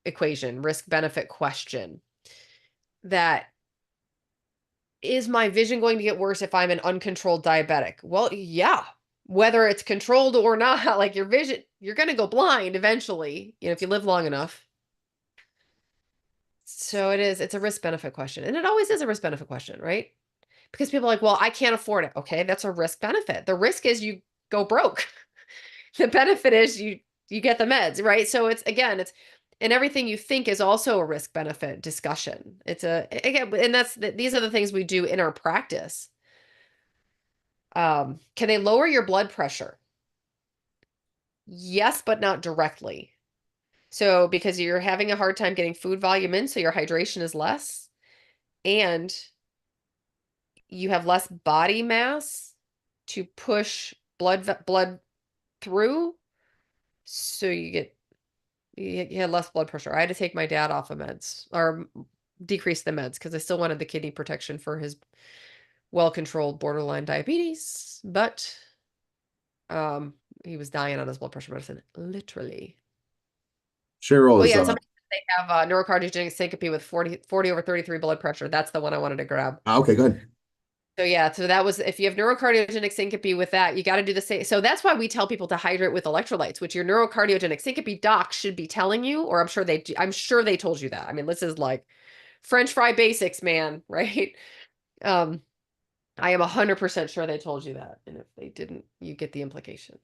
equation, risk benefit question. That is my vision going to get worse if I'm an uncontrolled diabetic? Well, yeah. Whether it's controlled or not, like your vision, you're going to go blind eventually, if you live long enough. So it's a risk benefit question. And it always is a risk benefit question, right? Because people are like, well, I can't afford it. Okay, that's a risk benefit. The risk is you go broke. The benefit is you get the meds, right? So it's again, it's and everything you think is also a risk benefit discussion. It's a again, and these are the things we do in our practice. Can they lower your blood pressure? Yes, but not directly. So because you're having a hard time getting food volume in, so your hydration is less, and you have less body mass to push blood through, so you had less blood pressure. I had to take my dad off of meds or decrease the meds because I still wanted the kidney protection for his well-controlled borderline diabetes, but he was dying on his blood pressure medicine, literally. Cheryl Oh is yeah, and somebody said they have neurocardiogenic syncope with 40/33 blood pressure. That's the one I wanted to grab. okay, go ahead. So yeah, so that was if you have neurocardiogenic syncope with that, you got to do the same. So that's why we tell people to hydrate with electrolytes, which your neurocardiogenic syncope doc should be telling you, or I'm sure they told you that. I mean, this is like French fry basics, man, right? Um, I am 100% sure they told you that. And if they didn't, you get the implication.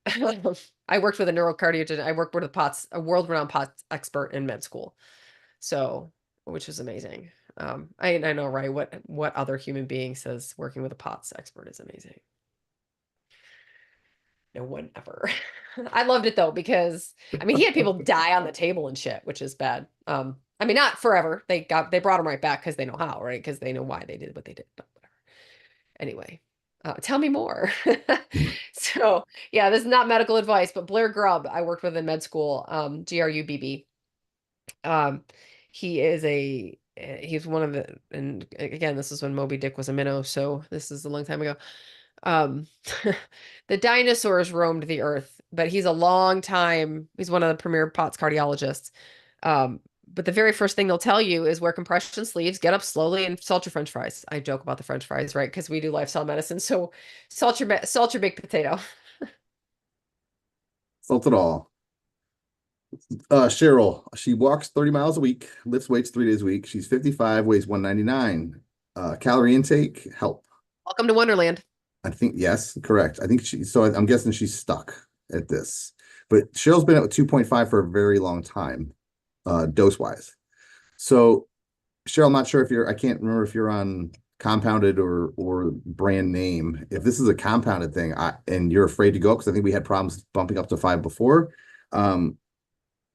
I worked with a neurocardiologist. I worked with a world-renowned POTS expert in med school. So, which was amazing. I know, right? What other human being says working with a POTS expert is amazing? No one ever. I loved it though because I mean he had people die on the table and shit, which is bad. I mean not forever. They brought him right back because they know how, right? Because they know why they did what they did. But whatever. Anyway, tell me more. So yeah, this is not medical advice, but Blair Grubb, I worked with in med school, GRUBB. Um, he is he's one of the, and again, this is when Moby Dick was a minnow, so this is a long time ago. Um, the dinosaurs roamed the earth, but he's one of the premier POTS cardiologists. But the very first thing they'll tell you is wear compression sleeves, get up slowly, and salt your French fries. I joke about the French fries, right? Because we do lifestyle medicine. So salt your baked potato. Salt it all. Cheryl, she walks 30 miles a week, lifts weights 3 days a week. She's 55, weighs 199. Calorie intake, help. Welcome to Wonderland. I think, yes, correct. I think I'm guessing she's stuck at this. But Cheryl's been at 2.5 for a very long time, dose wise. So, Cheryl, I'm not sure if I can't remember if you're on compounded or brand name. If this is a compounded thing, and you're afraid to go, because I think we had problems bumping up to 5 before.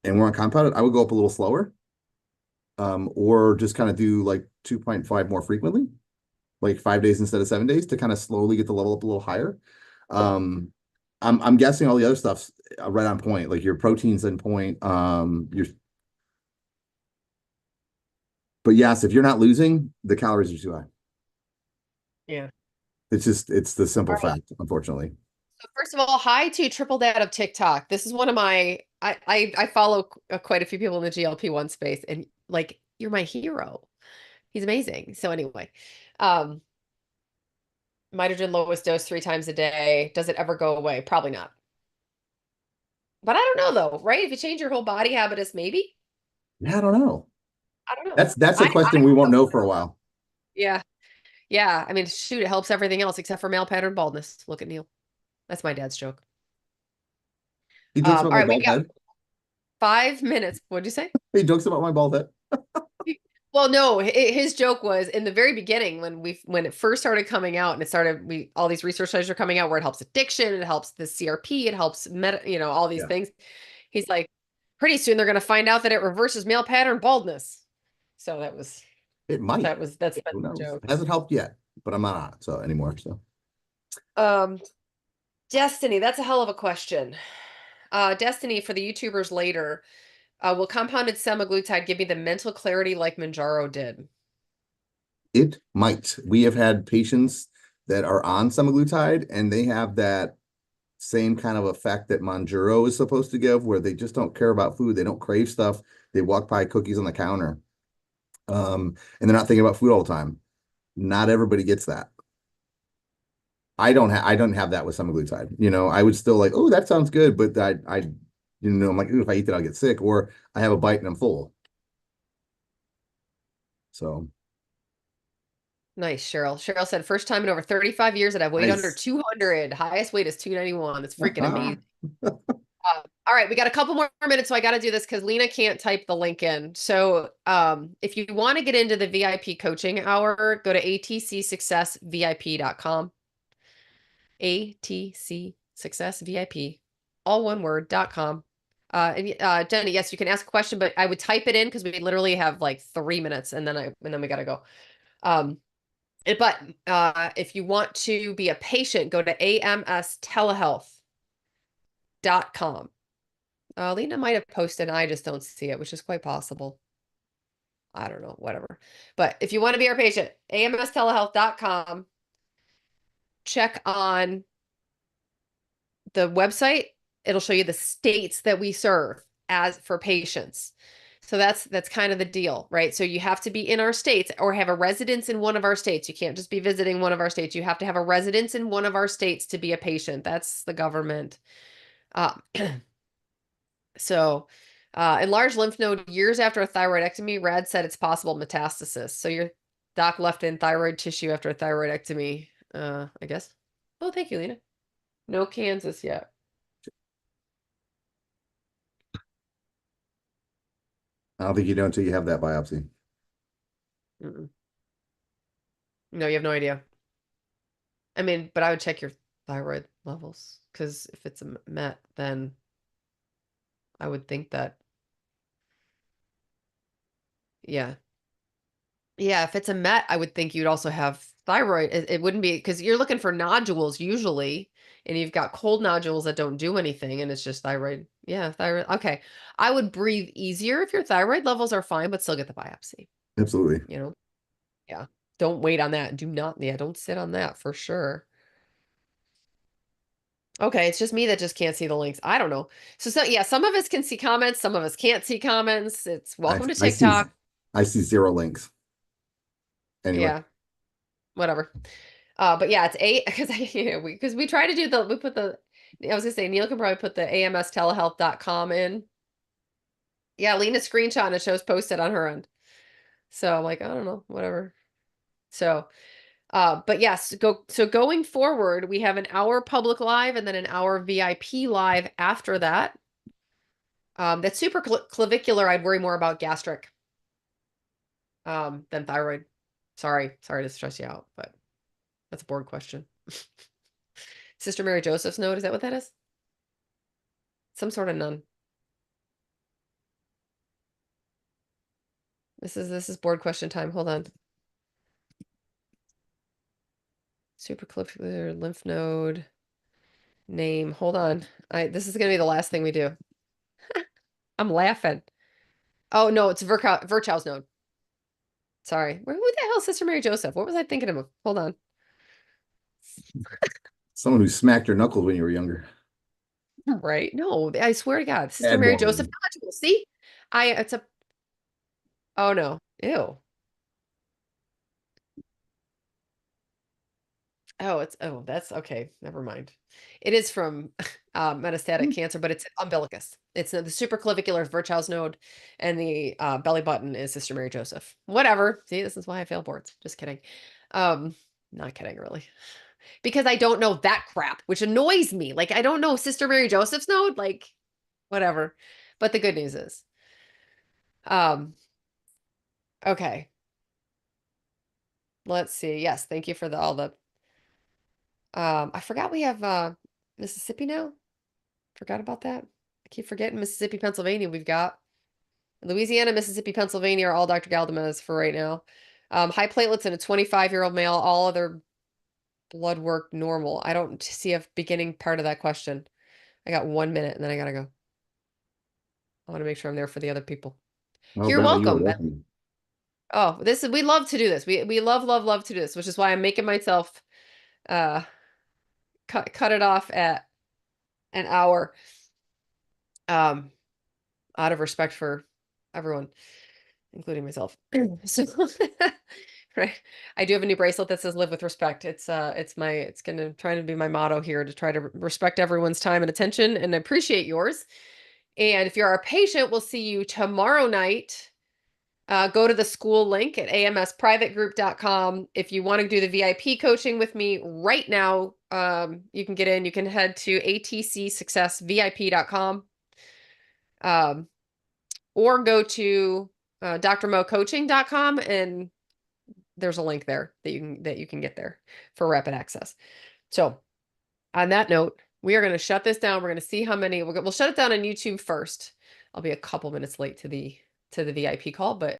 And we're on compounded, I would go up a little slower, or just kind of do like 2.5 more frequently, like 5 days instead of 7 days to kind of slowly get the level up a little higher. I'm guessing all the other stuff's right on point, like your protein's in point. But yes, if you're not losing, the calories are too high. Yeah. It's the simple All right. fact, unfortunately. So first of all, hi to Triple Dad of TikTok. This is one of my I follow quite a few people in the GLP-1 space, and like you're my hero. He's amazing. So anyway, um, mitogen lowest dose 3 times a day. Does it ever go away? Probably not. But I don't know though, right? If you change your whole body habitus, maybe. Yeah, I don't know. I don't know. That's a I question we won't know for a while. yeah. Yeah. I mean, shoot, it helps everything else except for male pattern baldness. Look at Neil. That's my dad's joke. He jokes about All my right, we bald got head. 5 minutes. What'd you say? He jokes about my bald head. Well, no, his joke was in the very beginning when it first started coming out and it started we all these research studies are coming out where it helps addiction, it helps the CRP, it helps all these Yeah, things. He's like, pretty soon they're going to find out that it reverses male pattern baldness. So it might. that's been Who the knows? joke. It hasn't helped yet, but I'm not on it so anymore. So Um, Destiny, that's a hell of a question. Destiny for the YouTubers later. Will compounded semaglutide give me the mental clarity like Manjaro did? it might. We have had patients that are on semaglutide and they have that same kind of effect that Monjuro is supposed to give, where they just don't care about food. They don't crave stuff. They walk by cookies on the counter. And they're not thinking about food all the time. Not everybody gets that. I don't have that with semaglutide. I would still like, oh, that sounds good, but I'm like, ooh, if I eat that, I'll get sick, or I have a bite and I'm full. So Nice, Cheryl. Cheryl said, first time in over 35 years that I've weighed under nice. 200. Highest weight is 291. That's freaking amazing. All right, we got a couple more minutes, so I got to do this because Lena can't type the link in. So if you want to get into the VIP coaching hour, go to atcsuccessvip.com. atcsuccessvip, all one word.com. Jenny, yes, you can ask a question, but I would type it in because we literally have like 3 minutes and then we got to go. But if you want to be a patient, go to amstelehealth.com. Lena might have posted, and I just don't see it, which is quite possible. I don't know, whatever. But if you want to be our patient, amstelehealth.com, check on the website. It'll show you the states that we serve as for patients. So that's kind of the deal, right? So you have to be in our states or have a residence in one of our states. You can't just be visiting one of our states. You have to have a residence in one of our states to be a patient. That's the government. Uh, so enlarged lymph node years after a thyroidectomy, Rad said it's possible metastasis. So your doc left in thyroid tissue after a thyroidectomy, I guess. Oh, thank you, Lena. No Kansas yet. I don't think you know until you have that biopsy. Mm-mm. No, you have no idea. I mean, but I would check your thyroid levels because if it's a met, then I would think that, yeah. Yeah, if it's a met, I would think you'd also have thyroid. It wouldn't be because you're looking for nodules usually, and you've got cold nodules that don't do anything, and it's just thyroid. Yeah, thyroid. Okay. I would breathe easier if your thyroid levels are fine, but still get the biopsy, Absolutely. you know? Yeah. Don't wait on that. Do not, yeah, don't sit on that for sure. Okay, it's just me that just can't see the links. I don't know. So yeah, some of us can see comments, some of us can't see comments. It's I welcome to I see TikTok. I see zero links. Anyway, Yeah, whatever. But yeah, it's eight because we try to do we put the I was gonna say Neil can probably put the amstelehealth.com in. Yeah, Lena screenshot and it shows posted on her end. So I'm like, I don't know, whatever. So but yes, going forward, we have an hour public live and then an hour VIP live after that. That's super clavicular. I'd worry more about gastric than thyroid. Sorry to stress you out, but that's a board question. Sister Mary Joseph's node, is that what that is? Some sort of nun. This is board question time. Hold on. Supraclavicular lymph node name. Hold on. This is gonna be the last thing we do. I'm laughing. Oh no, it's Virchow's node. Sorry. Who the hell is Sister Mary Joseph? What was I thinking of? Hold on. someone who smacked your knuckles when you were younger. Right? No, I swear to God, Sister Bad Mary Joseph woman. nodule. See? It's a oh no. Ew. Oh, that's okay. Never mind. It is from metastatic cancer, but it's umbilicus. It's the supraclavicular is Virchow's node, and the belly button is Sister Mary Joseph. Whatever. See, this is why I fail boards. Just kidding. Um, Not kidding, really, because I don't know that crap, which annoys me. Like I don't know Sister Mary Joseph's node. Like whatever. But the good news is, um, okay. Let's see. Yes, thank you for all the. I forgot we have Mississippi now. Forgot about that. I keep forgetting Mississippi, Pennsylvania we've got. Louisiana, Mississippi, Pennsylvania are all Dr. Galdamez for right now. High platelets in a 25-year-old male, all other blood work normal. I don't see a beginning part of that question. I got 1 minute and then I gotta go. I want to make sure I'm there for the other people. Oh, You're Bentley, you are welcome, Beth. welcome. Oh, we love to do this. We love to do this, which is why I'm making myself uh cut it off at an hour. Um, Out of respect for everyone, including myself. So, right. I do have a new bracelet that says live with respect. It's gonna try to be my motto here to try to respect everyone's time and attention and appreciate yours. And if you're our patient, we'll see you tomorrow night. Go to the school link at amsprivategroup.com. If you want to do the VIP coaching with me right now, you can get in. You can head to atcsuccessvip.com. Or go to drmocoaching.com and there's a link there that you can get there for rapid access. So on that note, we are going to shut this down. We're going to see how many we'll shut it down on YouTube first. I'll be a couple minutes late to the VIP call, but